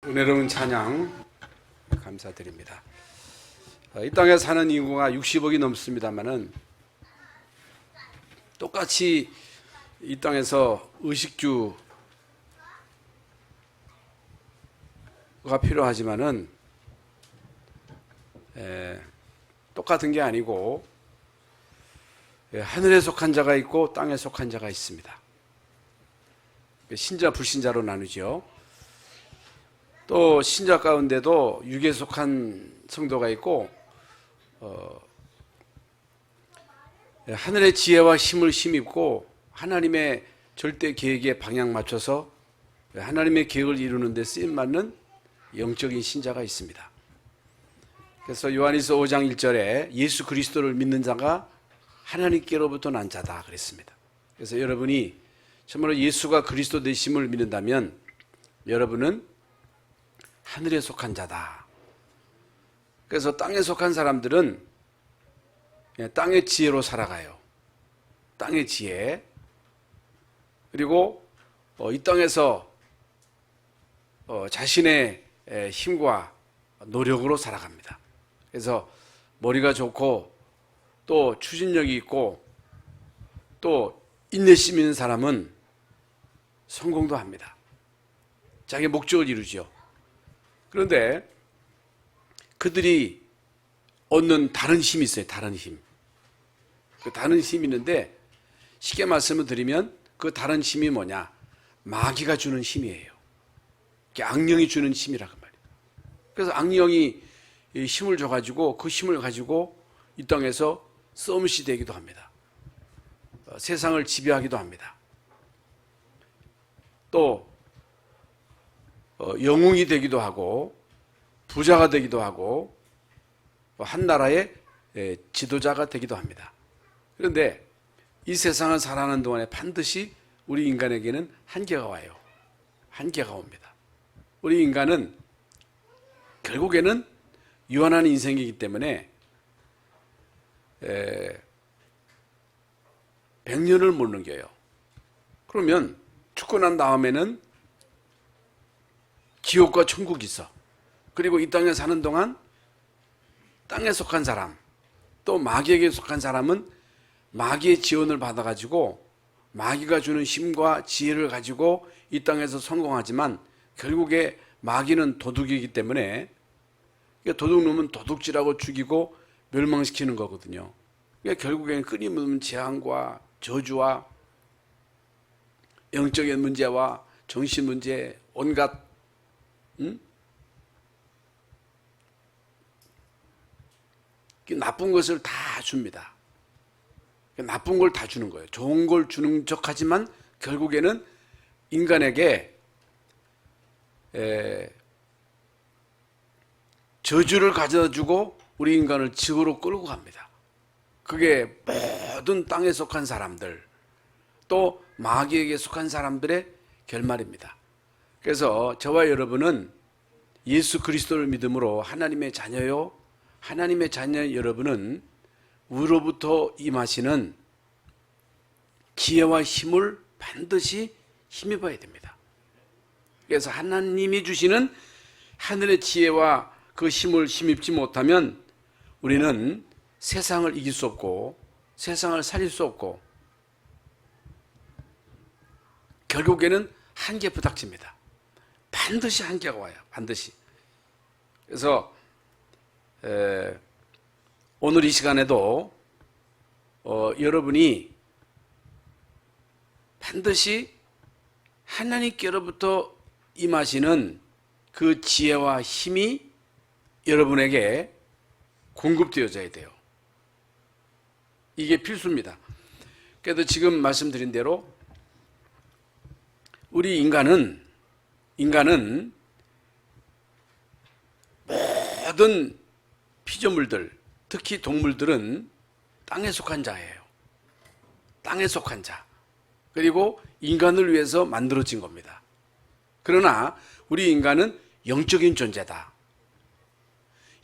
은혜로운 찬양 감사드립니다. 이 땅에 사는 인구가 60억이 넘습니다만은 똑같이 이 땅에서 의식주가 필요하지만은 똑같은 게 아니고 하늘에 속한 자가 있고 땅에 속한 자가 있습니다. 신자 불신자로 나누죠. 또 신자 가운데도 육에 속한 성도가 있고 하늘의 지혜와 힘을 힘입고 하나님의 절대 계획에 방향 맞춰서 하나님의 계획을 이루는 데 쓰임받는 영적인 신자가 있습니다. 그래서 요한일서 5장 1절에 예수 그리스도를 믿는 자가 하나님께로부터 난 자다 그랬습니다. 그래서 여러분이 정말로 예수가 그리스도 되심을 믿는다면 여러분은 하늘에 속한 자다. 그래서 땅에 속한 사람들은 땅의 지혜로 살아가요. 땅의 지혜. 그리고 이 땅에서 자신의 힘과 노력으로 살아갑니다. 그래서 머리가 좋고 또 추진력이 있고 또 인내심 있는 사람은 성공도 합니다. 자기 목적을 이루죠. 그런데 그들이 얻는 다른 힘이 있어요. 다른 힘. 그 다른 힘이 있는데 쉽게 말씀을 드리면 그 다른 힘이 뭐냐? 마귀가 주는 힘이에요. 악령이 주는 힘이라고 말이에요. 그래서 악령이 힘을 줘가지고 그 힘을 가지고 이 땅에서 서밋이 되기도 합니다. 세상을 지배하기도 합니다. 또 영웅이 되기도 하고 부자가 되기도 하고 한 나라의 지도자가 되기도 합니다. 그런데 이 세상을 살아가는 동안에 반드시 우리 인간에게는 한계가 와요. 한계가 옵니다. 우리 인간은 결국에는 유한한 인생이기 때문에 100년을 못 넘겨요. 그러면 죽고 난 다음에는 지옥과 천국이 있어. 그리고 이 땅에 사는 동안 땅에 속한 사람, 또 마귀에게 속한 사람은 마귀의 지원을 받아가지고 마귀가 주는 힘과 지혜를 가지고 이 땅에서 성공하지만 결국에 마귀는 도둑이기 때문에 도둑놈은 도둑질하고 죽이고 멸망시키는 거거든요. 그러니까 결국에는 끊임없는 재앙과 저주와 영적인 문제와 정신 문제, 온갖 나쁜 것을 다 줍니다. 나쁜 걸 다 주는 거예요. 좋은 걸 주는 척하지만 결국에는 인간에게 저주를 가져다주고 우리 인간을 지옥으로 끌고 갑니다. 그게 모든 땅에 속한 사람들 또 마귀에게 속한 사람들의 결말입니다. 그래서 저와 여러분은 예수 그리스도를 믿음으로 하나님의 자녀요. 하나님의 자녀 여러분은 위로부터 임하시는 지혜와 힘을 반드시 힘입어야 됩니다. 그래서 하나님이 주시는 하늘의 지혜와 그 힘을 힘입지 못하면 우리는 세상을 이길 수 없고 세상을 살릴 수 없고 결국에는 한계에 부닥칩니다. 반드시 한계가 와요. 반드시. 그래서 오늘 이 시간에도 여러분이 반드시 하나님께로부터 임하시는 그 지혜와 힘이 여러분에게 공급되어져야 돼요. 이게 필수입니다. 그래도 지금 말씀드린 대로 우리 인간은 모든 피조물들, 특히 동물들은 땅에 속한 자예요. 땅에 속한 자. 그리고 인간을 위해서 만들어진 겁니다. 그러나 우리 인간은 영적인 존재다.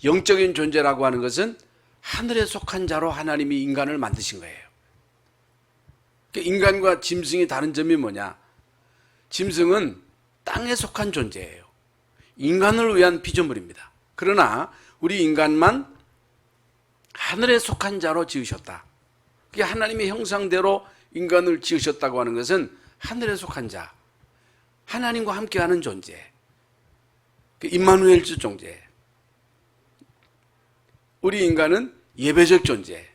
영적인 존재라고 하는 것은 하늘에 속한 자로 하나님이 인간을 만드신 거예요. 인간과 짐승이 다른 점이 뭐냐? 짐승은 땅에 속한 존재예요. 인간을 위한 피조물입니다. 그러나 우리 인간만 하늘에 속한 자로 지으셨다. 그게 하나님의 형상대로 인간을 지으셨다고 하는 것은 하늘에 속한 자, 하나님과 함께하는 존재, 임마누엘적 존재. 우리 인간은 예배적 존재.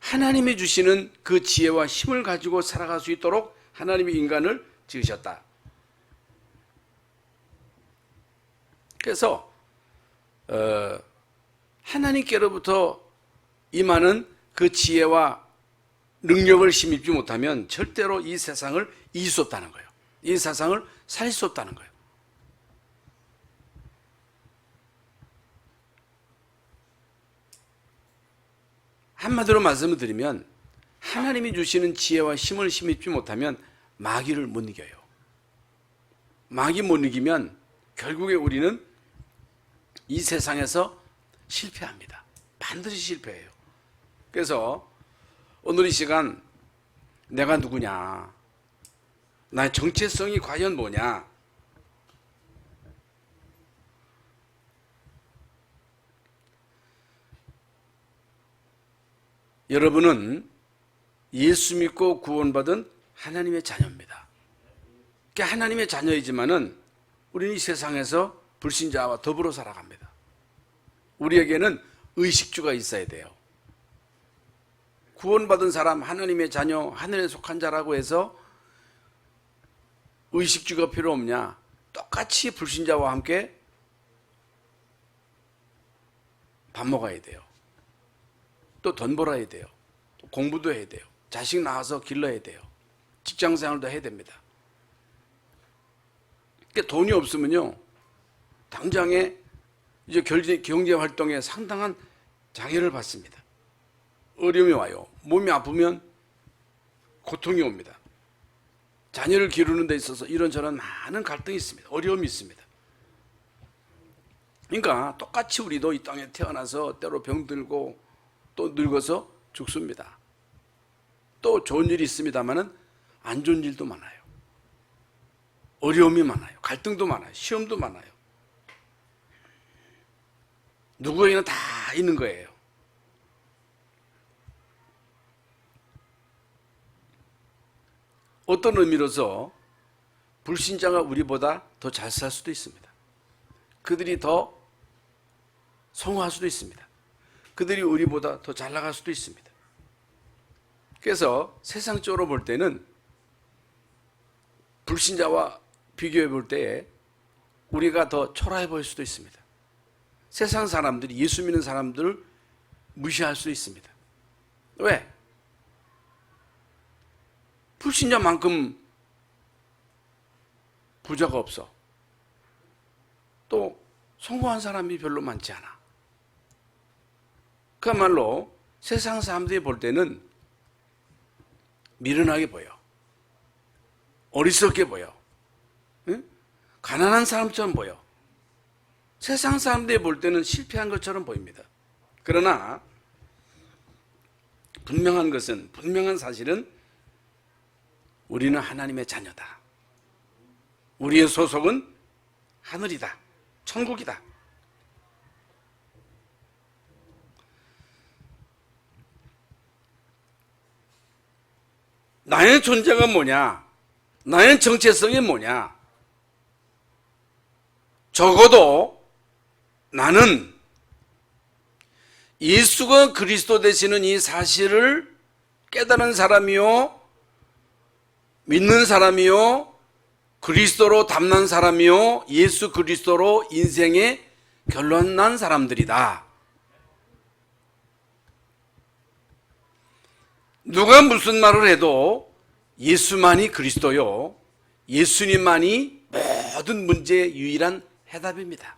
하나님이 주시는 그 지혜와 힘을 가지고 살아갈 수 있도록 하나님이 인간을 지으셨다. 그래서 하나님께로부터 임하는 그 지혜와 능력을 힘입지 못하면 절대로 이 세상을 이길 수 없다는 거예요. 이 세상을 살릴 수 없다는 거예요. 한마디로 말씀을 드리면 하나님이 주시는 지혜와 힘을 힘입지 못하면 마귀를 못 이겨요. 마귀 못 이기면 결국에 우리는 이 세상에서 실패합니다. 반드시 실패해요. 그래서 오늘 이 시간 내가 누구냐, 나의 정체성이 과연 뭐냐, 여러분은 예수 믿고 구원받은 하나님의 자녀입니다. 그러니까 하나님의 자녀이지만은 우리는 이 세상에서 불신자와 더불어 살아갑니다. 우리에게는 의식주가 있어야 돼요. 구원받은 사람, 하나님의 자녀, 하늘에 속한 자라고 해서 의식주가 필요 없냐? 똑같이 불신자와 함께 밥 먹어야 돼요. 또 돈 벌어야 돼요. 또 공부도 해야 돼요. 자식 낳아서 길러야 돼요. 직장생활도 해야 됩니다. 그러니까 돈이 없으면요, 당장에 이제 경제활동에 상당한 장애를 받습니다. 어려움이 와요. 몸이 아프면 고통이 옵니다. 자녀를 기르는 데 있어서 이런저런 많은 갈등이 있습니다. 어려움이 있습니다. 그러니까 똑같이 우리도 이 땅에 태어나서 때로 병들고 또 늙어서 죽습니다. 또 좋은 일이 있습니다만은 안 좋은 일도 많아요. 어려움이 많아요. 갈등도 많아요. 시험도 많아요. 누구에게나 다 있는 거예요. 어떤 의미로서 불신자가 우리보다 더 잘 살 수도 있습니다. 그들이 더 성공할 수도 있습니다. 그들이 우리보다 더 잘 나갈 수도 있습니다. 그래서 세상적으로 볼 때는 불신자와 비교해 볼 때에 우리가 더 초라해 보일 수도 있습니다. 세상 사람들이 예수 믿는 사람들을 무시할 수 있습니다. 왜? 불신자만큼 부자가 없어. 또 성공한 사람이 별로 많지 않아. 그야말로 세상 사람들이 볼 때는 미련하게 보여. 어리석게 보여. 응? 가난한 사람처럼 보여. 세상 사람들이 볼 때는 실패한 것처럼 보입니다. 그러나 분명한 사실은 우리는 하나님의 자녀다. 우리의 소속은 하늘이다. 천국이다. 나의 존재가 뭐냐? 나의 정체성이 뭐냐? 적어도 나는 예수가 그리스도 되시는 이 사실을 깨달은 사람이요, 믿는 사람이요, 그리스도로 담난 사람이요, 예수 그리스도로 인생에 결론난 사람들이다. 누가 무슨 말을 해도 예수만이 그리스도요, 예수님만이 모든 문제의 유일한 해답입니다.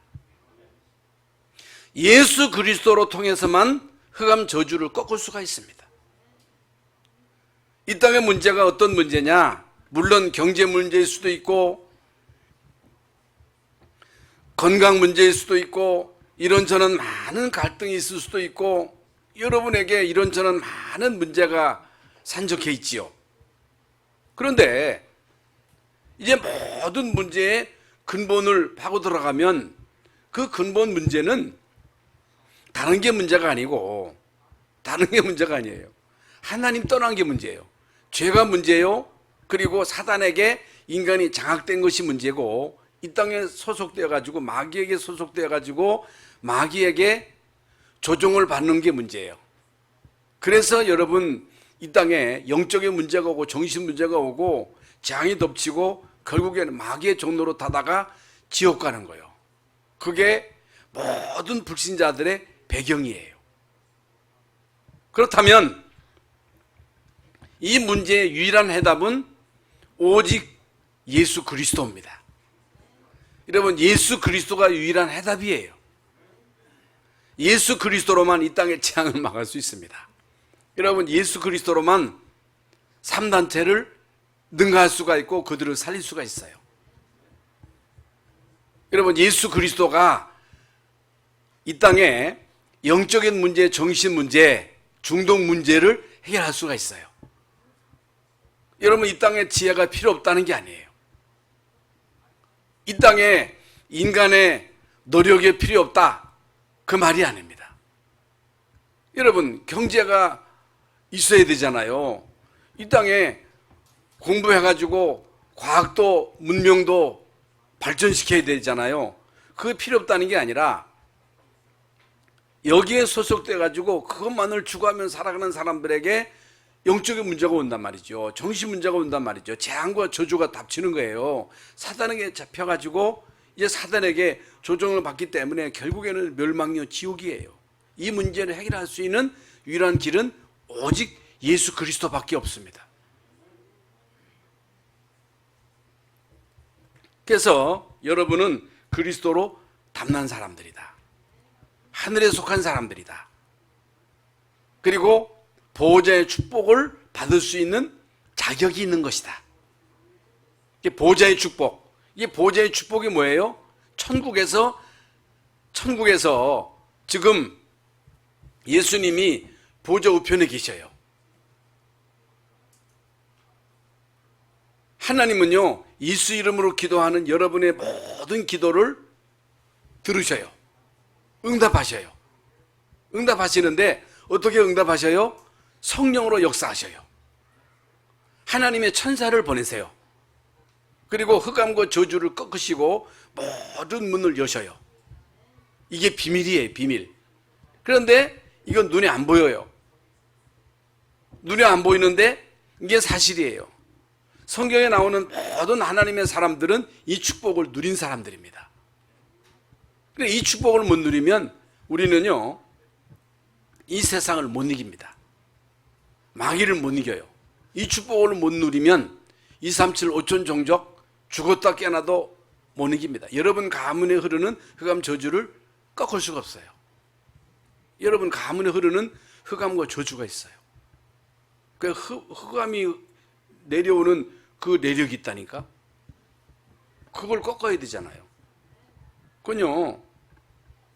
예수 그리스도로 통해서만 흑암 저주를 꺾을 수가 있습니다. 이 땅의 문제가 어떤 문제냐? 물론 경제 문제일 수도 있고 건강 문제일 수도 있고 이런저런 많은 갈등이 있을 수도 있고 여러분에게 이런저런 많은 문제가 산적해 있지요. 그런데 이제 모든 문제의 근본을 파고 들어가면 그 근본 문제는 다른 게 문제가 아니고, 다른 게 문제가 아니에요. 하나님 떠난 게 문제예요. 죄가 문제요. 그리고 사단에게 인간이 장악된 것이 문제고, 이 땅에 소속되어 가지고 마귀에게 소속되어 가지고 마귀에게 조종을 받는 게 문제예요. 그래서 여러분, 이 땅에 영적인 문제가 오고 정신 문제가 오고 재앙이 덮치고 결국에는 마귀의 종로로 타다가 지옥 가는 거예요. 그게 모든 불신자들의 배경이에요. 그렇다면 이 문제의 유일한 해답은 오직 예수 그리스도입니다. 여러분, 예수 그리스도가 유일한 해답이에요. 예수 그리스도로만 이 땅의 재앙을 막을 수 있습니다. 여러분, 예수 그리스도로만 3단체를 능가할 수가 있고 그들을 살릴 수가 있어요. 여러분, 예수 그리스도가 이 땅에 영적인 문제, 정신 문제, 중독 문제를 해결할 수가 있어요. 여러분, 이 땅에 지혜가 필요 없다는 게 아니에요. 이 땅에 인간의 노력이 필요 없다, 그 말이 아닙니다. 여러분, 경제가 있어야 되잖아요. 이 땅에 공부해가지고 과학도 문명도 발전시켜야 되잖아요. 그게 필요 없다는 게 아니라 여기에 소속돼가지고 그것만을 추구하며 살아가는 사람들에게 영적인 문제가 온단 말이죠. 정신 문제가 온단 말이죠. 재앙과 저주가 닥치는 거예요. 사단에게 잡혀가지고 이제 사단에게 조종을 받기 때문에 결국에는 멸망이요 지옥이에요. 이 문제를 해결할 수 있는 유일한 길은 오직 예수 그리스도밖에 없습니다. 그래서 여러분은 그리스도로 담난 사람들이다. 하늘에 속한 사람들이다. 그리고 보호자의 축복을 받을 수 있는 자격이 있는 것이다. 이게 보호자의 축복. 이게 보호자의 축복이 뭐예요? 천국에서 지금 예수님이 보호자 우편에 계셔요. 하나님은요, 예수 이름으로 기도하는 여러분의 모든 기도를 들으셔요. 응답하셔요. 응답하시는데 어떻게 응답하셔요? 성령으로 역사하셔요. 하나님의 천사를 보내세요. 그리고 흑암과 저주를 꺾으시고 모든 문을 여셔요. 이게 비밀이에요, 비밀. 그런데 이건 눈에 안 보여요. 눈에 안 보이는데 이게 사실이에요. 성경에 나오는 모든 하나님의 사람들은 이 축복을 누린 사람들입니다. 이 축복을 못 누리면 우리는요, 이 세상을 못 이깁니다. 마귀를 못 이겨요. 이 축복을 못 누리면 237 5천 종족 죽었다 깨어나도 못 이깁니다. 여러분 가문에 흐르는 흑암 저주를 꺾을 수가 없어요. 여러분 가문에 흐르는 흑암과 저주가 있어요. 그 흑암이 내려오는 그 내력이 있다니까. 그걸 꺾어야 되잖아요. 그건요,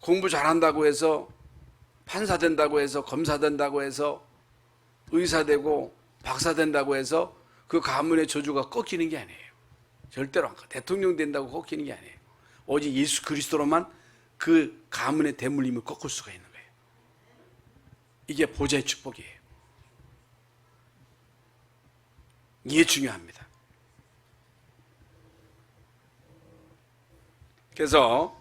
공부 잘한다고 해서 판사 된다고 해서 검사 된다고 해서 의사 되고 박사 된다고 해서 그 가문의 저주가 꺾이는 게 아니에요. 절대로 안 꺾어요. 대통령 된다고 꺾이는 게 아니에요. 오직 예수 그리스도로만 그 가문의 대물림을 꺾을 수가 있는 거예요. 이게 보좌의 축복이에요. 이게 중요합니다. 그래서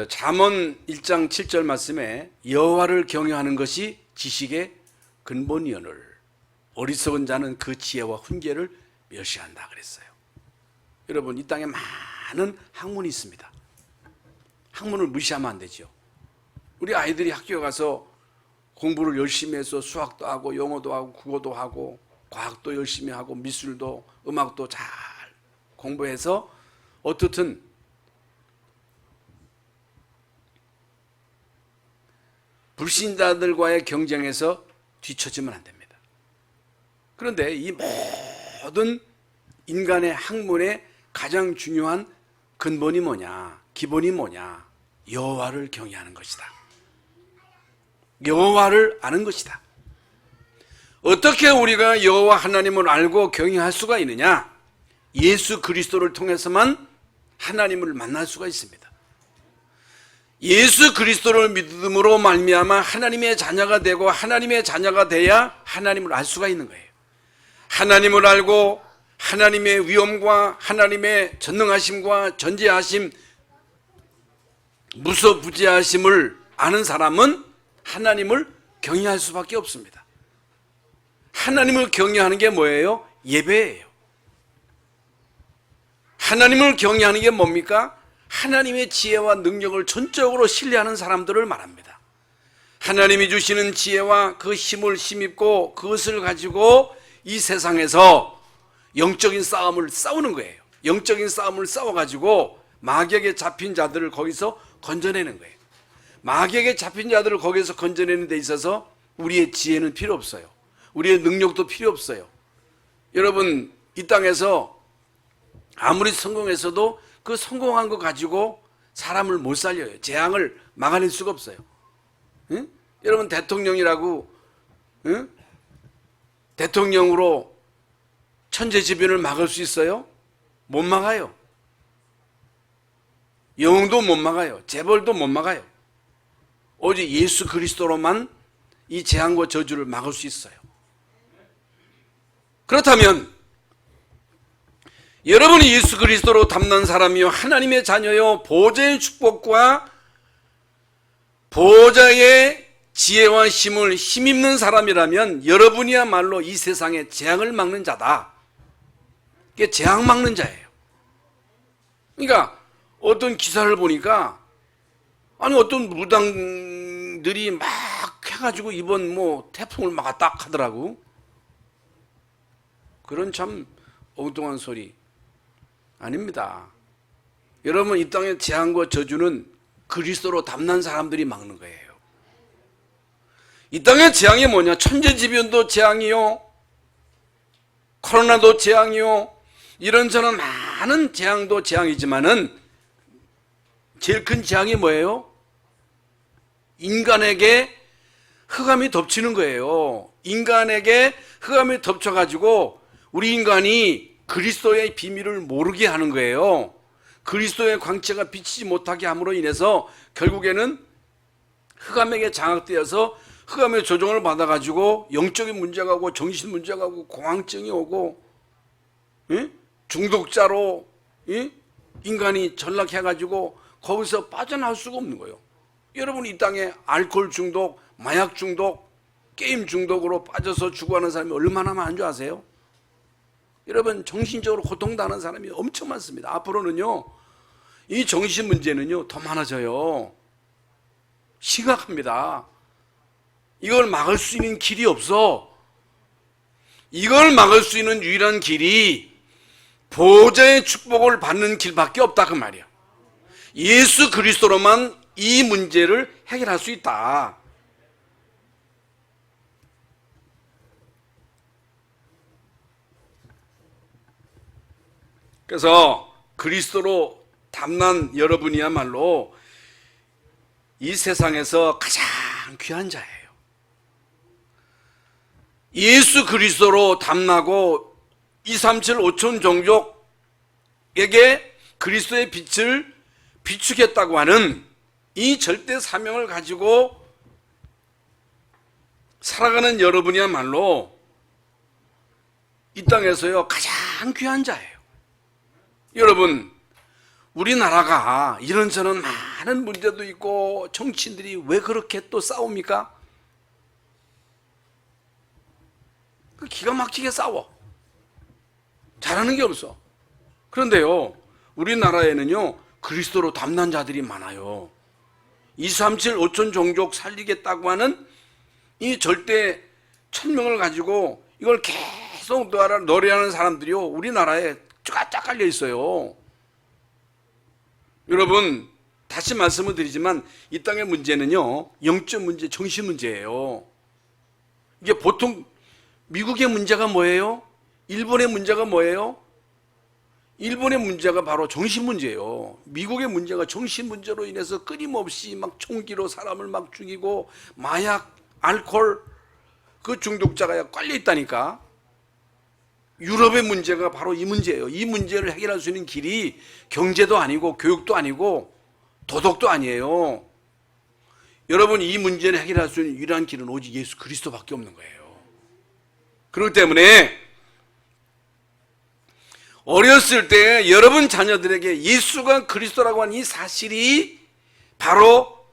잠언 1장 7절 말씀에 여호와를 경외하는 것이 지식의 근본이오늘 어리석은 자는 그 지혜와 훈계를 멸시한다 그랬어요. 여러분, 이 땅에 많은 학문이 있습니다. 학문을 무시하면 안 되죠. 우리 아이들이 학교에 가서 공부를 열심히 해서 수학도 하고 영어도 하고 국어도 하고 과학도 열심히 하고 미술도 음악도 잘 공부해서 어떻든 불신자들과의 경쟁에서 뒤처지면 안 됩니다. 그런데 이 모든 인간의 학문의 가장 중요한 근본이 뭐냐, 기본이 뭐냐, 여호와를 경외하는 것이다. 여호와를 아는 것이다. 어떻게 우리가 여호와 하나님을 알고 경외할 수가 있느냐? 예수 그리스도를 통해서만 하나님을 만날 수가 있습니다. 예수 그리스도를 믿음으로 말미암아 하나님의 자녀가 되고 하나님의 자녀가 돼야 하나님을 알 수가 있는 거예요. 하나님을 알고 하나님의 위엄과 하나님의 전능하심과 전지하심, 무소부지하심을 아는 사람은 하나님을 경외할 수밖에 없습니다. 하나님을 경외하는 게 뭐예요? 예배예요. 하나님을 경외하는 게 뭡니까? 하나님의 지혜와 능력을 전적으로 신뢰하는 사람들을 말합니다. 하나님이 주시는 지혜와 그 힘을 힘입고 그것을 가지고 이 세상에서 영적인 싸움을 싸우는 거예요. 영적인 싸움을 싸워가지고 마귀에게 잡힌 자들을 거기서 건져내는 거예요. 마귀에게 잡힌 자들을 거기서 건져내는 데 있어서 우리의 지혜는 필요 없어요. 우리의 능력도 필요 없어요. 여러분, 이 땅에서 아무리 성공했어도 그 성공한 거 가지고 사람을 못 살려요. 재앙을 막아낼 수가 없어요. 응? 여러분, 대통령이라고 응? 대통령으로 천재지변을 막을 수 있어요? 못 막아요. 영웅도 못 막아요. 재벌도 못 막아요. 오직 예수 그리스도로만 이 재앙과 저주를 막을 수 있어요. 그렇다면 여러분이 예수 그리스도로 담는 사람이요 하나님의 자녀요 보좌의 축복과 보좌의 지혜와 힘을 힘입는 사람이라면 여러분이야말로 이 세상의 재앙을 막는 자다. 이게 재앙 막는 자예요. 그러니까 어떤 기사를 보니까 아니 어떤 무당들이 막 해가지고 이번 뭐 태풍을 막았다 하더라고. 그런 참 엉뚱한 소리 아닙니다. 여러분, 이 땅의 재앙과 저주는 그리스도로 담난 사람들이 막는 거예요. 이 땅의 재앙이 뭐냐? 천재지변도 재앙이요, 코로나도 재앙이요, 이런저런 많은 재앙도 재앙이지만은 제일 큰 재앙이 뭐예요? 인간에게 흑암이 덮치는 거예요. 인간에게 흑암이 덮쳐가지고 우리 인간이 그리스도의 비밀을 모르게 하는 거예요. 그리스도의 광채가 비치지 못하게 함으로 인해서 결국에는 흑암에게 장악되어서 흑암의 조종을 받아가지고 영적인 문제가 오고 정신 문제가 오고 공황증이 오고 중독자로 인간이 전락해가지고 거기서 빠져나올 수가 없는 거예요. 여러분, 이 땅에 알코올 중독, 마약 중독, 게임 중독으로 빠져서 죽어가는 사람이 얼마나 많은 줄 아세요? 여러분, 정신적으로 고통당하는 사람이 엄청 많습니다. 앞으로는요, 이 정신 문제는요 더 많아져요. 심각합니다. 이걸 막을 수 있는 길이 없어. 이걸 막을 수 있는 유일한 길이 보좌의 축복을 받는 길밖에 없다 그 말이야. 예수 그리스도로만 이 문제를 해결할 수 있다. 그래서 그리스도로 담난 여러분이야말로 이 세상에서 가장 귀한 자예요. 예수 그리스도로 담나고 237 5천 종족에게 그리스도의 빛을 비추겠다고 하는 이 절대 사명을 가지고 살아가는 여러분이야말로 이 땅에서요 가장 귀한 자예요. 여러분, 우리나라가 이런저런 많은 문제도 있고 정치인들이 왜 그렇게 또 싸웁니까? 기가 막히게 싸워. 잘하는 게 없어. 그런데요, 우리나라에는요 그리스도로 담난 자들이 많아요. 237 5천 종족 살리겠다고 하는 이 절대 천명을 가지고 이걸 계속 노래하는 사람들이요 우리나라에 쫙쫙 깔려 있어요. 여러분, 다시 말씀을 드리지만 이 땅의 문제는요 영적 문제, 정신 문제예요. 이게 보통 미국의 문제가 뭐예요? 일본의 문제가 뭐예요? 일본의 문제가 바로 정신 문제예요. 미국의 문제가 정신 문제로 인해서 끊임없이 막 총기로 사람을 막 죽이고 마약, 알코올 그 중독자가 깔려 있다니까. 유럽의 문제가 바로 이 문제예요. 이 문제를 해결할 수 있는 길이 경제도 아니고 교육도 아니고 도덕도 아니에요. 여러분, 이 문제를 해결할 수 있는 유일한 길은 오직 예수 그리스도밖에 없는 거예요. 그렇기 때문에 어렸을 때 여러분 자녀들에게 예수가 그리스도라고 하는 이 사실이 바로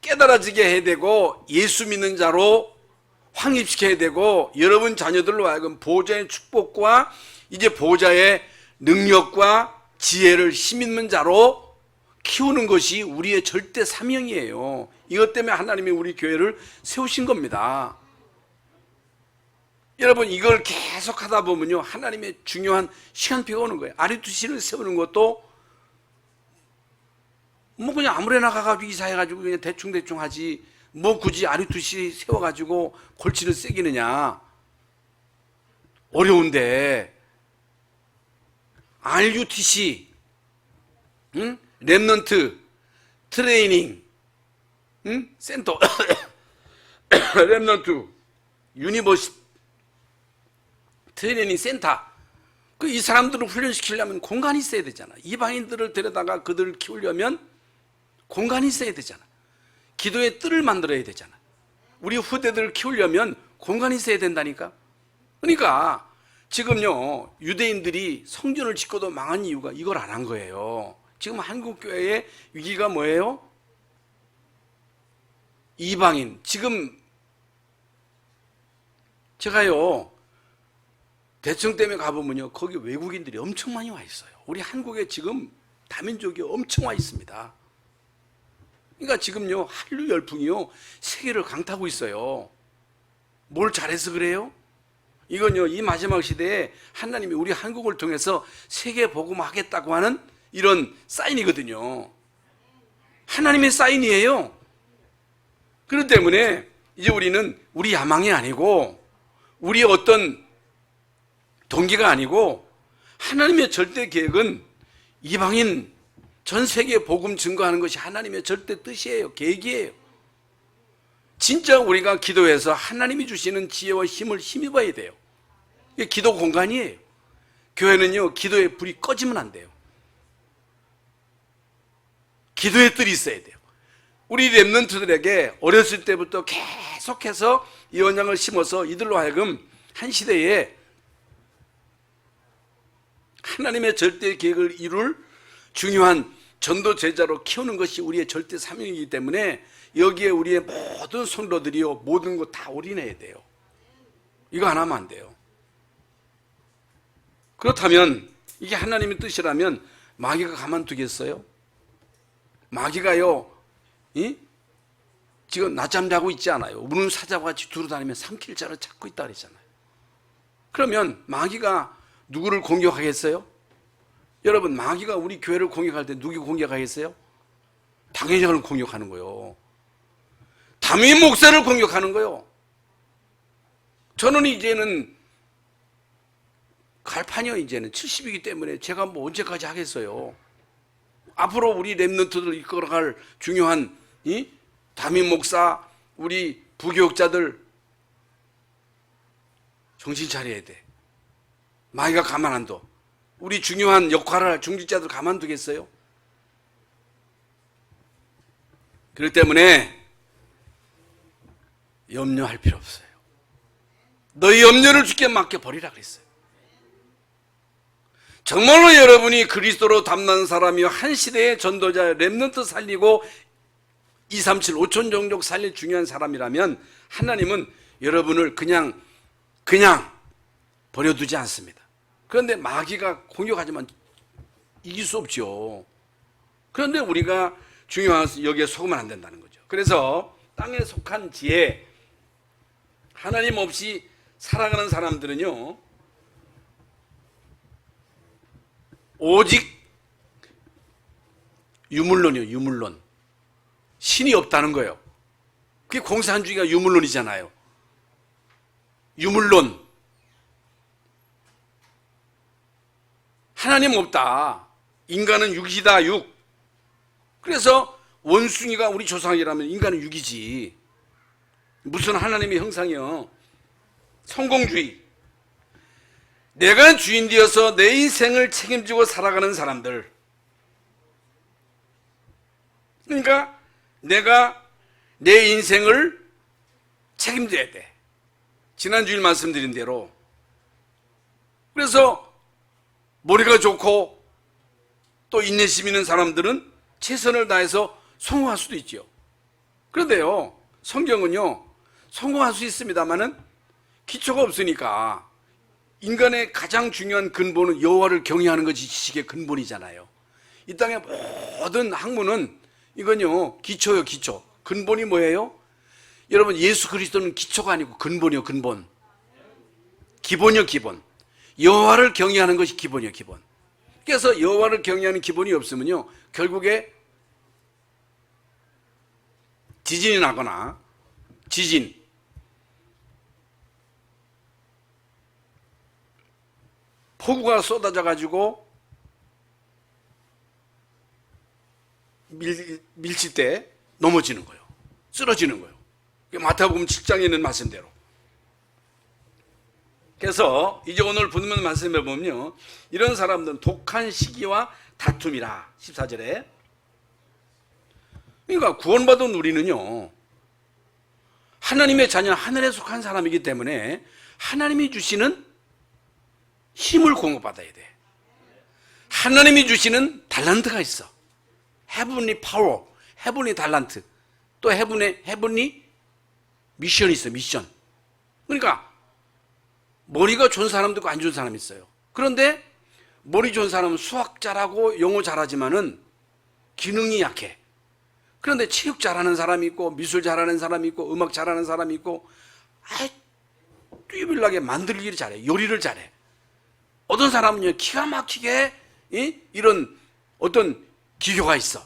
깨달아지게 해야 되고 예수 믿는 자로 확립시켜야 되고 여러분 자녀들로 하여금 보호자의 축복과 이제 보호자의 능력과 지혜를 힘있는 자로 키우는 것이 우리의 절대 사명이에요. 이것 때문에 하나님이 우리 교회를 세우신 겁니다. 여러분, 이걸 계속 하다 보면요, 하나님의 중요한 시간표가 오는 거예요. 아리투시를 세우는 것도 뭐 그냥 아무래나 가가지고 이사해가지고 그냥 대충 하지, 뭐 굳이 아리투시 세워가지고 골치를 새기느냐. 어려운데 RUTC, 렘넌트 트레이닝 센터 렘넌트 유니버시티 트레이닝 센터, 이 사람들을 훈련시키려면 공간이 있어야 되잖아. 이방인들을 데려다가 그들을 키우려면 공간이 있어야 되잖아. 기도의 뜰을 만들어야 되잖아. 우리 후대들을 키우려면 공간이 있어야 된다니까. 그러니까 지금요, 유대인들이 성전을 짓고도 망한 이유가 이걸 안 한 거예요. 지금 한국교회의 위기가 뭐예요? 이방인. 지금 제가요, 대청 때문에 가보면요, 거기 외국인들이 엄청 많이 와 있어요. 우리 한국에 지금 다민족이 엄청 와 있습니다. 그러니까 지금요, 한류 열풍이요, 세계를 강타하고 있어요. 뭘 잘해서 그래요? 이건요, 이 마지막 시대에 하나님이 우리 한국을 통해서 세계 복음하겠다고 하는 이런 사인이거든요. 하나님의 사인이에요. 그렇기 때문에 이제 우리는 우리 야망이 아니고 우리의 어떤 동기가 아니고 하나님의 절대 계획은 이방인 전 세계에 복음 증거하는 것이 하나님의 절대 뜻이에요. 계획이에요. 진짜 우리가 기도해서 하나님이 주시는 지혜와 힘을 힘입어야 돼요. 이게 기도 공간이에요. 교회는요, 기도의 불이 꺼지면 안 돼요. 기도의 뜰이 있어야 돼요. 우리 렘넌트들에게 어렸을 때부터 계속해서 이 언양을 심어서 이들로 하여금 한 시대에 하나님의 절대 계획을 이룰 중요한 전도 제자로 키우는 것이 우리의 절대 사명이기 때문에 여기에 우리의 모든 성도들이요, 모든 것 다 올인해야 돼요. 이거 안 하면 안 돼요. 그렇다면 이게 하나님의 뜻이라면 마귀가 가만두겠어요? 마귀가요, 지금 낮잠 자고 있지 않아요. 우는 사자와 같이 두루다니며 삼킬 자를 찾고 있다 그랬잖아요. 그러면 마귀가 누구를 공격하겠어요? 여러분, 마귀가 우리 교회를 공격할 때 누구 공격하겠어요? 당연히 저를 공격하는 거예요. 담임 목사를 공격하는 거예요. 저는 이제는 갈판이요. 이제는 70이기 때문에 제가 뭐 언제까지 하겠어요. 앞으로 우리 렘넌트들 이끌어갈 중요한 담임 목사, 우리 부교육자들 정신 차려야 돼. 마귀가 가만 안 둬. 우리 중요한 역할을 할 중직자들 가만두겠어요? 그렇기 때문에 염려할 필요 없어요. 너희 염려를 주께 맡겨버리라 그랬어요. 정말로 여러분이 그리스도로 담난 사람이요, 한 시대의 전도자, 렘넌트 살리고 237, 5천 종족 살릴 중요한 사람이라면 하나님은 여러분을 그냥 버려두지 않습니다. 그런데 마귀가 공격하지만 이길 수 없죠. 그런데 우리가 중요한 것은 여기에 속으면 안 된다는 거죠. 그래서 땅에 속한 지혜, 하나님 없이 살아가는 사람들은요, 오직 유물론이에요. 유물론. 신이 없다는 거예요. 그게 공산주의가 유물론이잖아요. 유물론. 하나님 없다. 인간은 육이다, 육. 그래서 원숭이가 우리 조상이라면 인간은 육이지. 무슨 하나님의 형상이요. 성공주의. 내가 주인 되어서 내 인생을 책임지고 살아가는 사람들. 그러니까 내가 내 인생을 책임져야 돼. 지난 주일 말씀드린 대로. 그래서 머리가 좋고 또 인내심 있는 사람들은 최선을 다해서 성공할 수도 있죠. 그런데요, 성경은요, 성공할 수 있습니다만은 기초가 없으니까 인간의 가장 중요한 근본은 여호와를 경외하는 것이 지식의 근본이잖아요. 이 땅의 모든 학문은 이건요, 기초요, 기초. 근본이 뭐예요? 여러분, 예수 그리스도는 기초가 아니고 근본이요, 근본. 기본이요, 기본. 여호와를 경외하는 것이 기본이요, 기본. 그래서 여호와를 경외하는 기본이 없으면요, 결국에 지진이 나거나 폭우가 쏟아져 가지고 밀칠 때 넘어지는 거예요. 쓰러지는 거예요. 마태복음 7장에 있는 말씀대로. 그래서 이제 오늘 본문 말씀에 보면요, 이런 사람들은 독한 시기와 다툼이라. 14절에. 그러니까 구원받은 우리는요, 하나님의 자녀, 하늘에 속한 사람이기 때문에 하나님이 주시는 힘을 공급받아야 돼. 하나님이 주시는 달란트가 있어. 헤븐리 파워, 헤븐리 달란트, 또 헤븐리 미션이 있어, 미션. 그러니까 머리가 좋은 사람도 있고 안 좋은 사람이 있어요. 그런데 머리 좋은 사람은 수학 잘하고 영어 잘하지만은 기능이 약해. 그런데 체육 잘하는 사람이 있고 미술 잘하는 사람이 있고 음악 잘하는 사람이 있고 뚜비밀하게 만들기를 잘해, 요리를 잘해. 어떤 사람은요, 기가 막히게 이런 어떤 기교가 있어.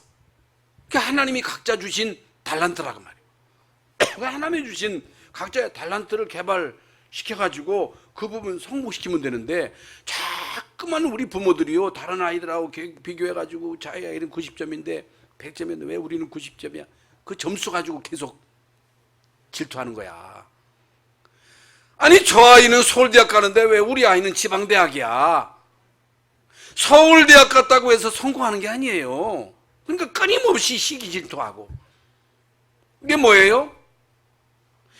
그러니까 하나님이 각자 주신 달란트라고 말이에요. 하나님이 주신 각자의 달란트를 개발시켜가지고 그 부분 성공시키면 되는데, 자꾸만 우리 부모들이요, 다른 아이들하고 비교해가지고 자기 아이는 90점인데 100점인데 왜 우리는 90점이야? 그 점수 가지고 계속 질투하는 거야. 아니, 저 아이는 서울대학 가는데 왜 우리 아이는 지방대학이야? 서울대학 갔다고 해서 성공하는 게 아니에요. 그러니까 끊임없이 시기 질투하고. 이게 뭐예요?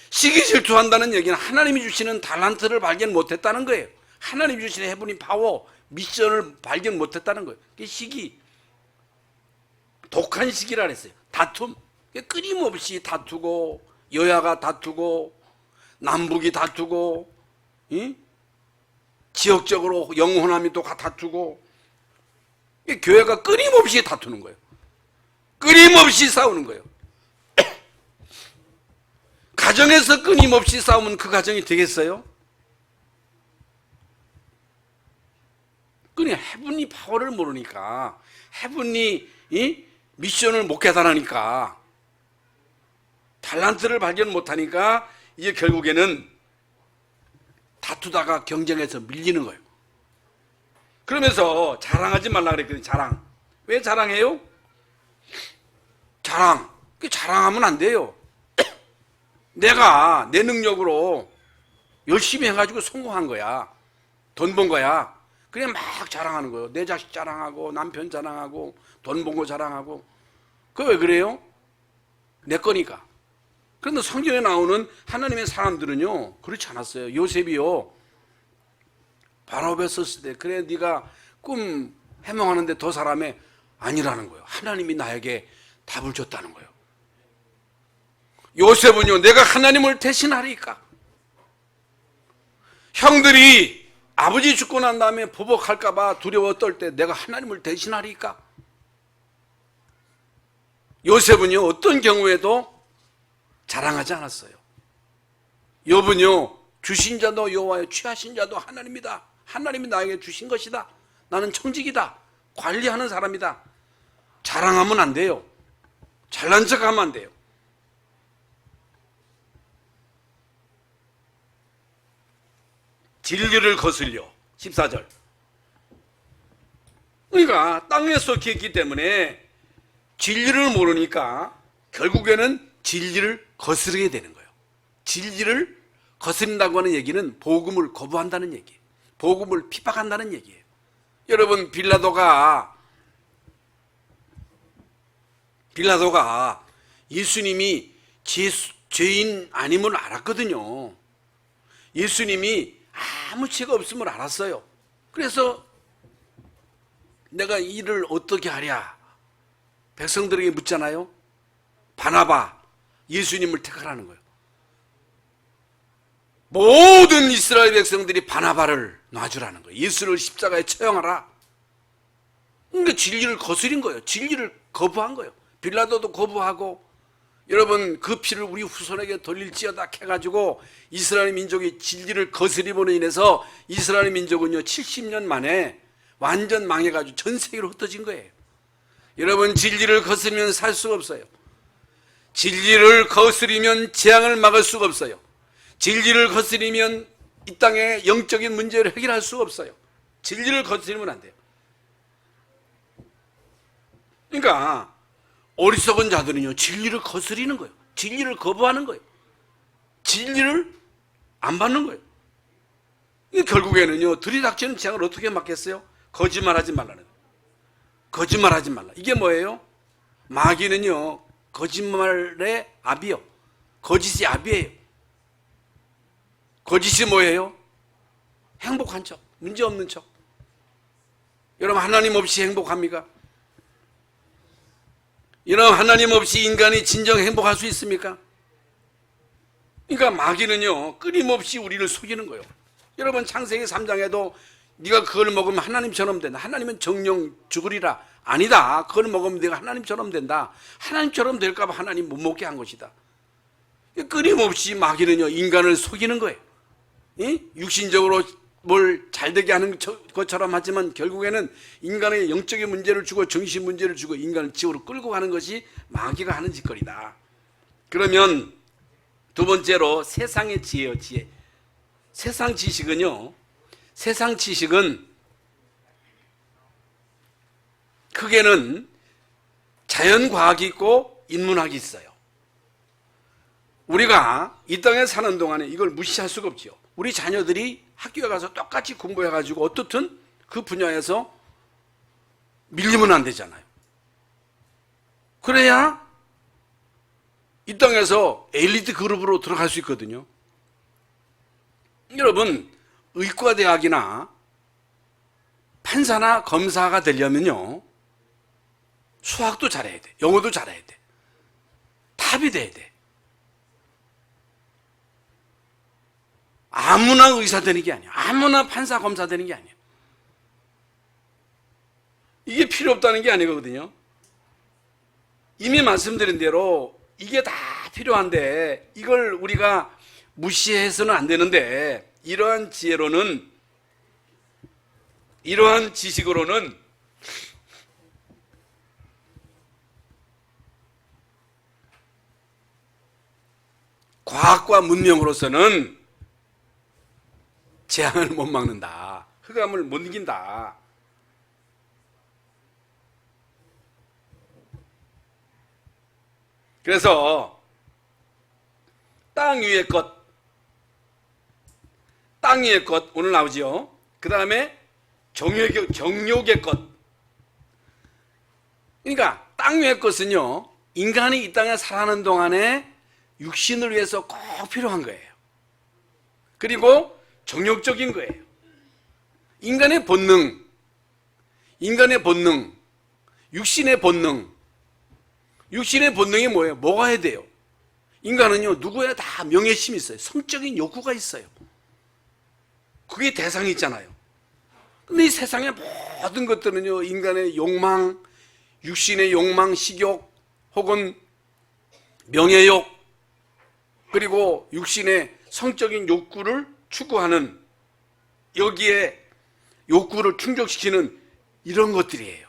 시기 질투한다는 얘기는 하나님이 주시는 달란트를 발견 못했다는 거예요. 하나님이 주시는 헤븐리 파워, 미션을 발견 못했다는 거예요. 그게 시기. 독한 시기라 그랬어요. 다툼. 끊임없이 다투고, 여야가 다투고, 남북이 다투고, 지역적으로 영혼함이 또 다투고, 교회가 끊임없이 다투는 거예요. 끊임없이 싸우는 거예요. 가정에서 끊임없이 싸우면 그 가정이 되겠어요? 그냥 헤븐리 파워를 모르니까, 헤븐리 미션을 못 깨달으니까, 달란트를 발견 못하니까 이제 결국에는 다투다가 경쟁에서 밀리는 거예요. 그러면서 자랑하지 말라 그랬거든요. 자랑. 왜 자랑해요? 자랑. 자랑하면 안 돼요. 내가 내 능력으로 열심히 해가지고 성공한 거야. 돈 번 거야. 그냥 막 자랑하는 거예요. 내 자식 자랑하고 남편 자랑하고 돈 번 거 자랑하고. 그거 왜 그래요? 내 거니까. 그런데 성경에 나오는 하나님의 사람들은요, 그렇지 않았어요. 요셉이요, 바로 앞에 섰을 때, 그래 네가 꿈 해몽하는데 더 사람에 아니라는 거예요. 하나님이 나에게 답을 줬다는 거예요. 요셉은요, 내가 하나님을 대신하리까. 형들이 아버지 죽고 난 다음에 보복할까 봐 두려워 떨 때 내가 하나님을 대신하리까. 요셉은요, 어떤 경우에도 자랑하지 않았어요. 욥은요, 주신 자도 여호와여, 취하신 자도 하나님이다. 하나님이 나에게 주신 것이다. 나는 청직이다. 관리하는 사람이다. 자랑하면 안 돼요. 잘난 척하면 안 돼요. 진리를 거슬려. 14절. 그러니까 땅에 썩혀 있기 때문에 진리를 모르니까 결국에는 진리를 거스르게 되는 거예요. 진리를 거스른다고 하는 얘기는 복음을 거부한다는 얘기예요. 복음을 핍박한다는 얘기예요. 여러분, 빌라도가 예수님이 죄인 아님을 알았거든요. 예수님이 아무 죄가 없음을 알았어요. 그래서 내가 이를 어떻게 하랴 백성들에게 묻잖아요. 바나바, 예수님을 택하라는 거예요. 모든 이스라엘 백성들이 바나바를 놔주라는 거예요. 예수를 십자가에 처형하라. 그러니까 진리를 거스린 거예요. 진리를 거부한 거예요. 빌라도도 거부하고, 여러분, 그 피를 우리 후손에게 돌릴지어다 해가지고 이스라엘 민족이 진리를 거스림으로 인해서 이스라엘 민족은요 70년 만에 완전 망해가지고 전 세계로 흩어진 거예요. 여러분, 진리를 거스리면 살 수가 없어요. 진리를 거스리면 재앙을 막을 수가 없어요. 진리를 거스리면 이 땅의 영적인 문제를 해결할 수가 없어요. 진리를 거스리면 안 돼요. 그러니까 어리석은 자들은요 진리를 거스리는 거예요. 진리를 거부하는 거예요. 진리를 안 받는 거예요. 결국에는요 들이닥치는 재앙을 어떻게 막겠어요? 거짓말하지 말라는 거예요. 거짓말하지 말라. 이게 뭐예요? 마귀는요 거짓말의 압이요. 거짓이 압이에요. 거짓이 뭐예요? 행복한 척, 문제없는 척. 여러분, 하나님 없이 행복합니까? 여러분, 하나님 없이 인간이 진정 행복할 수 있습니까? 그러니까 마귀는요 끊임없이 우리를 속이는 거예요. 여러분, 창세기 3장에도 네가 그걸 먹으면 하나님처럼 된다. 하나님은 정령 죽으리라. 아니다. 그걸 먹으면 네가 하나님처럼 된다. 하나님처럼 될까 봐 하나님 못 먹게 한 것이다. 끊임없이 마귀는요 인간을 속이는 거예요. 육신적으로 뭘 잘되게 하는 것처럼 하지만 결국에는 인간의 영적인 문제를 주고 정신 문제를 주고 인간을 지옥으로 끌고 가는 것이 마귀가 하는 짓거리다. 그러면 두 번째로 세상의 지혜요. 지혜. 세상 지식은 크게는 자연과학이 있고 인문학이 있어요. 우리가 이 땅에 사는 동안에 이걸 무시할 수가 없죠. 우리 자녀들이 학교에 가서 똑같이 공부해가지고 어떻든 그 분야에서 밀리면 안 되잖아요. 그래야 이 땅에서 엘리트 그룹으로 들어갈 수 있거든요. 여러분, 의과대학이나 판사나 검사가 되려면요 수학도 잘해야 돼. 영어도 잘해야 돼. 탑이 돼야 돼. 아무나 의사 되는 게 아니야. 아무나 판사, 검사 되는 게 아니야. 이게 필요 없다는 게 아니거든요. 이미 말씀드린 대로 이게 다 필요한데 이걸 우리가 무시해서는 안 되는데 이러한 지혜로는, 이러한 지식으로는 과학과 문명으로서는 재앙을 못 막는다. 흑암을 못 이긴다. 그래서 땅 위의 것 오늘 나오지요. 그 다음에 정욕의 것. 그러니까 땅 위의 것은요 인간이 이 땅에 살아가는 동안에 육신을 위해서 꼭 필요한 거예요. 그리고 정욕적인 거예요. 인간의 본능, 육신의 본능이 뭐예요? 뭐가 해야 돼요? 인간은요 누구에 다 명예심이 있어요. 성적인 욕구가 있어요. 그게 대상이 있잖아요. 근데 이 세상의 모든 것들은요 인간의 욕망, 육신의 욕망, 식욕 혹은 명예욕, 그리고 육신의 성적인 욕구를 추구하는, 여기에 욕구를 충족시키는 이런 것들이에요.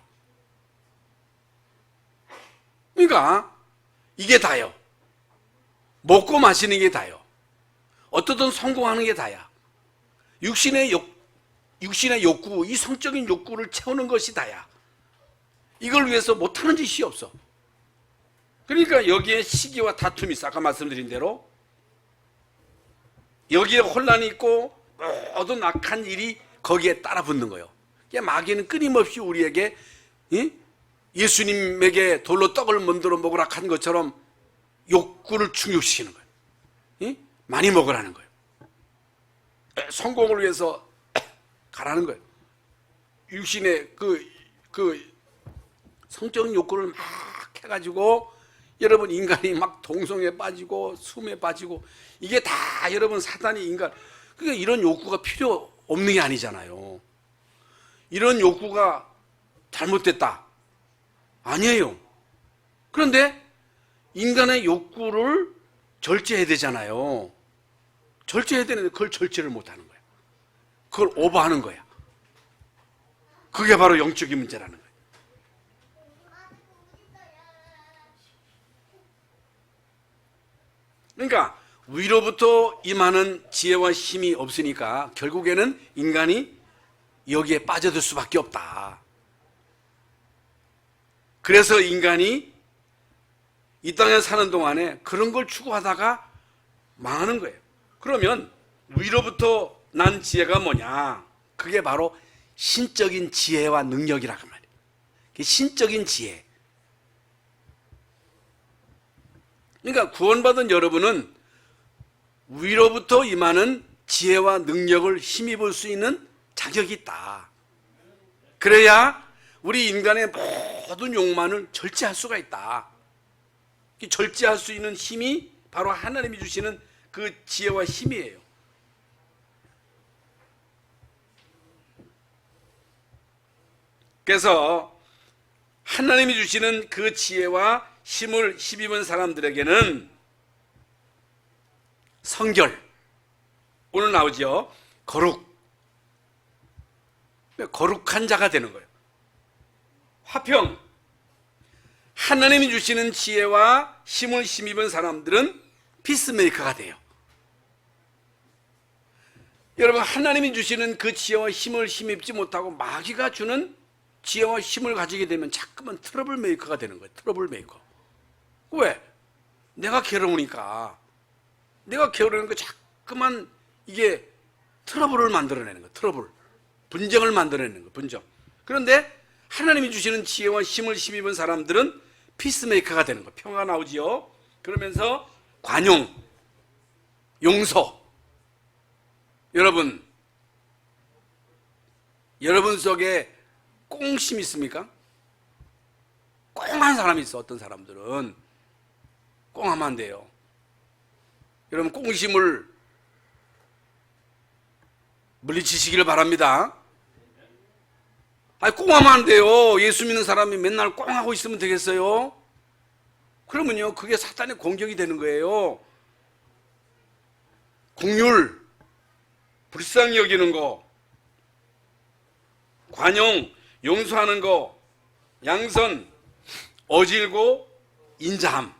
그러니까 이게 다요. 먹고 마시는 게 다요. 어떻든 성공하는 게 다야. 육신의 욕구, 이 성적인 욕구를 채우는 것이 다야. 이걸 위해서 못하는 짓이 없어. 그러니까 여기에 시기와 다툼이 있어. 아까 말씀드린 대로 여기에 혼란이 있고 모든 악한 일이 거기에 따라 붙는 거예요. 마귀는 끊임없이 우리에게 예수님에게 돌로 떡을 만들어 먹으라 한 것처럼 욕구를 충족시키는 거예요. 많이 먹으라는 거예요. 성공을 위해서 가라는 거예요. 육신의 그 성적인 욕구를 막 해가지고 여러분 인간이 막 동성에 빠지고 숨에 빠지고 이게 다 여러분 사단이 인간 그러니까 이런 욕구가 필요 없는 게 아니잖아요. 이런 욕구가 잘못됐다. 아니에요. 그런데 인간의 욕구를 절제해야 되잖아요. 절제해야 되는데 그걸 절제를 못하는 거야. 그걸 오버하는 거야. 그게 바로 영적인 문제라는 거예요. 그러니까 위로부터 임하는 지혜와 힘이 없으니까 결국에는 인간이 여기에 빠져들 수밖에 없다. 그래서 인간이 이 땅에 사는 동안에 그런 걸 추구하다가 망하는 거예요. 그러면 위로부터 난 지혜가 뭐냐? 그게 바로 신적인 지혜와 능력이라고 말이에요. 신적인 지혜. 그러니까 구원받은 여러분은 위로부터 임하는 지혜와 능력을 힘입을 수 있는 자격이 있다. 그래야 우리 인간의 모든 욕망을 절제할 수가 있다. 절제할 수 있는 힘이 바로 하나님이 주시는 그 지혜와 힘이에요. 그래서 하나님이 주시는 그 지혜와 힘을 힘입은 사람들에게는 성결, 오늘 나오죠. 거룩한 자가 되는 거예요. 화평, 하나님이 주시는 지혜와 힘을 힘입은 사람들은 피스메이커가 돼요. 여러분, 하나님이 주시는 그 지혜와 힘을 힘입지 못하고 마귀가 주는 지혜와 힘을 가지게 되면 자꾸만 트러블 메이커가 되는 거예요. 트러블 메이커. 왜? 내가 괴로우니까. 내가 괴로우니까 자꾸만 이게 트러블을 만들어내는 거예요. 트러블. 분쟁을 만들어내는 거예요. 분쟁. 그런데 하나님이 주시는 지혜와 힘을 힘입은 사람들은 피스메이커가 되는 거예요. 평화가 나오지요. 그러면서 관용, 용서. 여러분 속에 꽁심 있습니까? 꽁한 사람이 있어. 어떤 사람들은 꽁하면 안 돼요. 여러분 꽁심을 물리치시기를 바랍니다. 아니 꽁하면 안 돼요. 예수 믿는 사람이 맨날 꽁하고 있으면 되겠어요? 그러면요 그게 사탄의 공격이 되는 거예요. 긍휼, 불쌍히 여기는 거, 관용, 용서하는 거, 양선, 어질고 인자함.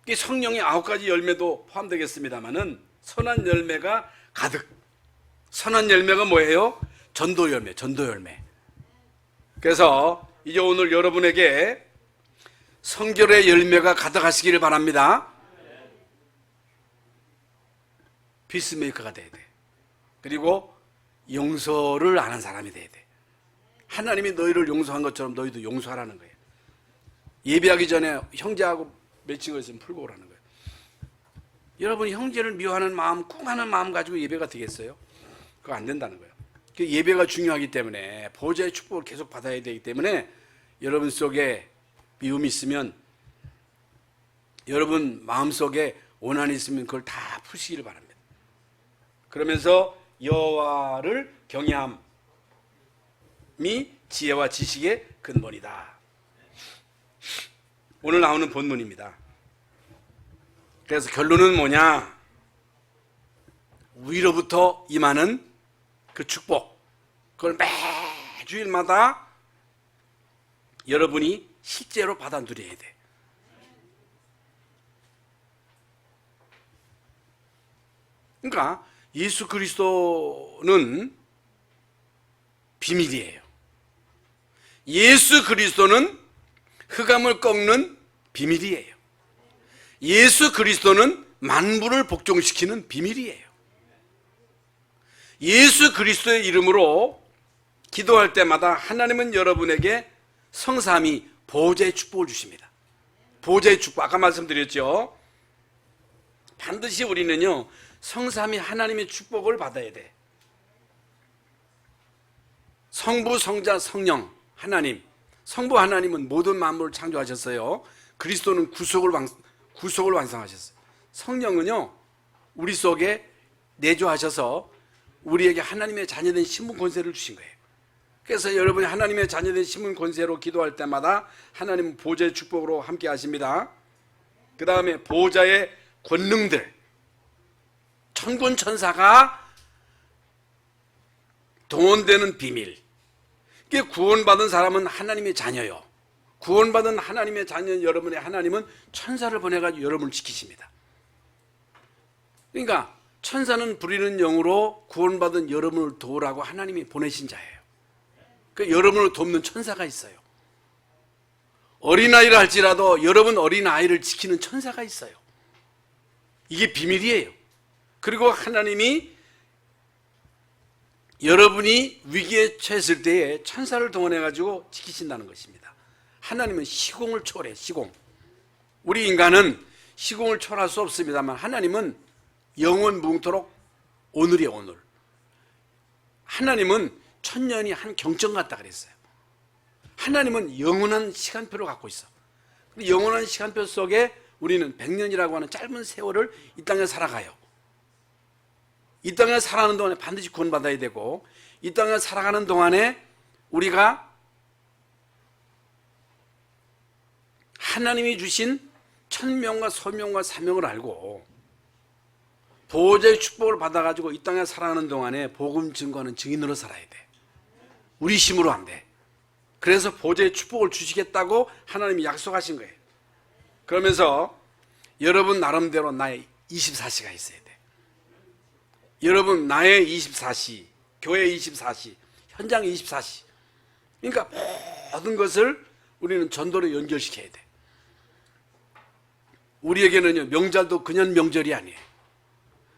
이 성령의 9가지 열매도 포함되겠습니다만은 선한 열매가 가득. 선한 열매가 뭐예요? 전도 열매, 전도 열매. 그래서 이제 오늘 여러분에게 성결의 열매가 가득하시기를 바랍니다. 피스메이커가 돼야 돼. 그리고 용서를 아는 사람이 돼야 돼. 하나님이 너희를 용서한 것처럼 너희도 용서하라는 거예요. 예배하기 전에 형제하고 맺힌 거 있으면 풀고 오라는 거예요. 여러분이 형제를 미워하는 마음, 꿍하는 마음 가지고 예배가 되겠어요? 그거 안 된다는 거예요. 예배가 중요하기 때문에 보좌의 축복을 계속 받아야 되기 때문에 여러분 속에 미움이 있으면 여러분 마음속에 원한이 있으면 그걸 다 푸시기를 바랍니다. 그러면서 여호와를 경외함이 지혜와 지식의 근본이다. 오늘 나오는 본문입니다. 그래서 결론은 뭐냐? 위로부터 임하는 그 축복, 그걸 매주일마다 여러분이 실제로 받아 누려야 돼. 그러니까 예수 그리스도는 비밀이에요. 예수 그리스도는 흑암을 꺾는 비밀이에요. 예수 그리스도는 만물을 복종시키는 비밀이에요. 예수 그리스도의 이름으로 기도할 때마다 하나님은 여러분에게 성삼위 보호자의 축복을 주십니다. 보호자의 축복, 아까 말씀드렸죠. 반드시 우리는요 성삼위 하나님의 축복을 받아야 돼. 성부, 성자, 성령 하나님. 성부 하나님은 모든 만물을 창조하셨어요. 그리스도는 구속을 완성하셨어요. 성령은요 우리 속에 내주하셔서 우리에게 하나님의 자녀된 신분 권세를 주신 거예요. 그래서 여러분이 하나님의 자녀된 신분 권세로 기도할 때마다 하나님은 보호자의 축복으로 함께 하십니다. 그 다음에 보호자의 권능들, 천군 천사가 동원되는 비밀. 구원받은 사람은 하나님의 자녀요. 구원받은 하나님의 자녀 여러분의 하나님은 천사를 보내가지고 여러분을 지키십니다. 그러니까 천사는 부리는 영으로 구원받은 여러분을 도우라고 하나님이 보내신 자예요. 그러니까 여러분을 돕는 천사가 있어요. 어린아이를 할지라도 여러분 어린아이를 지키는 천사가 있어요. 이게 비밀이에요. 그리고 하나님이 여러분이 위기에 처했을 때에 천사를 동원해가지고 지키신다는 것입니다. 하나님은 시공을 초월해요. 시공. 우리 인간은 시공을 초월할 수 없습니다만 하나님은 영원 무궁토록 오늘이에요. 오늘. 하나님은 천년이 한 경점 같다 그랬어요. 하나님은 영원한 시간표를 갖고 있어. 근데 영원한 시간표 속에 우리는 100년이라고 하는 짧은 세월을 이 땅에 살아가요. 이 땅에 살아가는 동안에 반드시 구원받아야 되고, 이 땅에 살아가는 동안에 우리가 하나님이 주신 천명과 소명과 사명을 알고 보호자의 축복을 받아가지고 이 땅에 살아가는 동안에 복음 증거하는 증인으로 살아야 돼. 우리 힘으로 안 돼. 그래서 보호자의 축복을 주시겠다고 하나님이 약속하신 거예요. 그러면서 여러분 나름대로 나의 24시가 있어야 돼. 여러분 나의 24시, 교회 24시, 현장 24시. 그러니까 모든 것을 우리는 전도로 연결시켜야 돼. 우리에게는요 명절도 그냥 명절이 아니에요.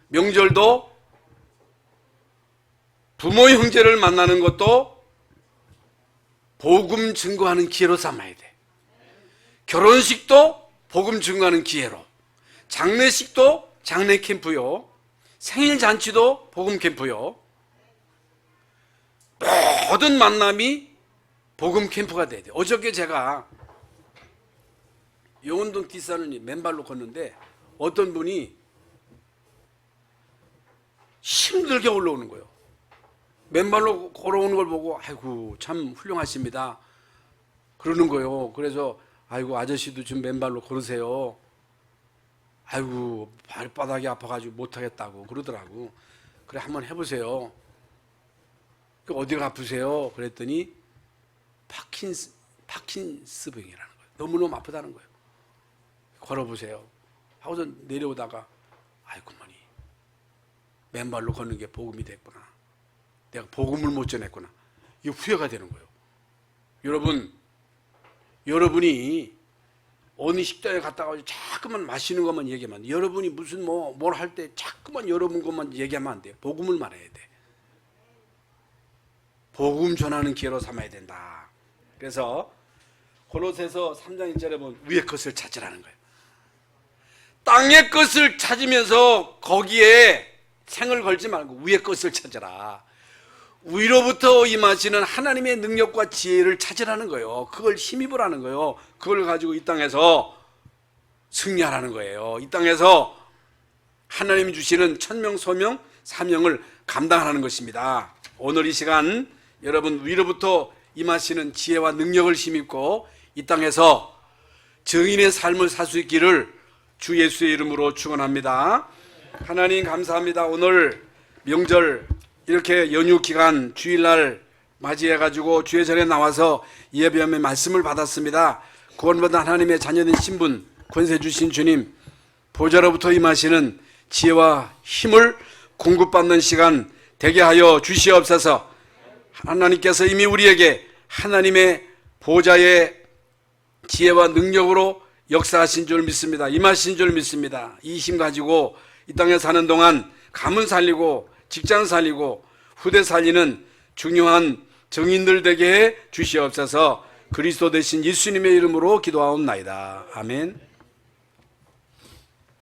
명절도 부모 형제를 만나는 것도 복음 증거하는 기회로 삼아야 돼. 결혼식도 복음 증거하는 기회로, 장례식도 장례 캠프요, 생일 잔치도 복음 캠프요. 모든 만남이 복음 캠프가 돼야 돼. 어저께 제가 용원동 뒷산을 맨발로 걷는데 어떤 분이 힘들게 올라오는 거예요. 맨발로 걸어오는 걸 보고 아이고 참 훌륭하십니다 그러는 거예요. 그래서 아이고 아저씨도 좀 맨발로 걸으세요. 아이고 발바닥이 아파가지고 못하겠다고 그러더라고. 그래 한번 해보세요. 어디가 아프세요? 그랬더니 파킨스병이라는 거예요. 너무너무 아프다는 거예요. 걸어보세요 하고서 내려오다가 아이고머니 맨발로 걷는 게 복음이 됐구나. 내가 복음을 못 전했구나. 이게 후회가 되는 거예요. 여러분이 어느 식당에 갔다가 자꾸만 마시는 것만 얘기하면 안 돼. 여러분이 무슨 뭘 할 때 자꾸만 여러분 것만 얘기하면 안 돼요. 복음을 말해야 돼. 복음 전하는 기회로 삼아야 된다. 그래서 골로새서 3장 1절에 보면 위의 것을 찾으라는 거예요. 땅의 것을 찾으면서 거기에 생을 걸지 말고 위의 것을 찾으라. 위로부터 임하시는 하나님의 능력과 지혜를 찾으라는 거예요. 그걸 힘입으라는 거예요. 그걸 가지고 이 땅에서 승리하라는 거예요. 이 땅에서 하나님이 주시는 천명, 소명, 사명을 감당하라는 것입니다. 오늘 이 시간 여러분 위로부터 임하시는 지혜와 능력을 힘입고 이 땅에서 증인의 삶을 살 수 있기를 주 예수의 이름으로 축원합니다. 하나님 감사합니다. 오늘 명절 이렇게 연휴 기간 주일날 맞이해가지고 주의 전에 나와서 예배하며 말씀을 받았습니다. 구원받은 하나님의 자녀된 신분 권세 주신 주님 보좌로부터 임하시는 지혜와 힘을 공급받는 시간 되게 하여 주시옵소서. 하나님께서 이미 우리에게 하나님의 보좌의 지혜와 능력으로 역사하신 줄 믿습니다. 임하신 줄 믿습니다. 이 힘 가지고 이 땅에 사는 동안 가문 살리고 직장 살리고 후대 살리는 중요한 정인들 되게 해 주시옵소서. 그리스도 대신 예수님의 이름으로 기도하옵나이다. 아멘.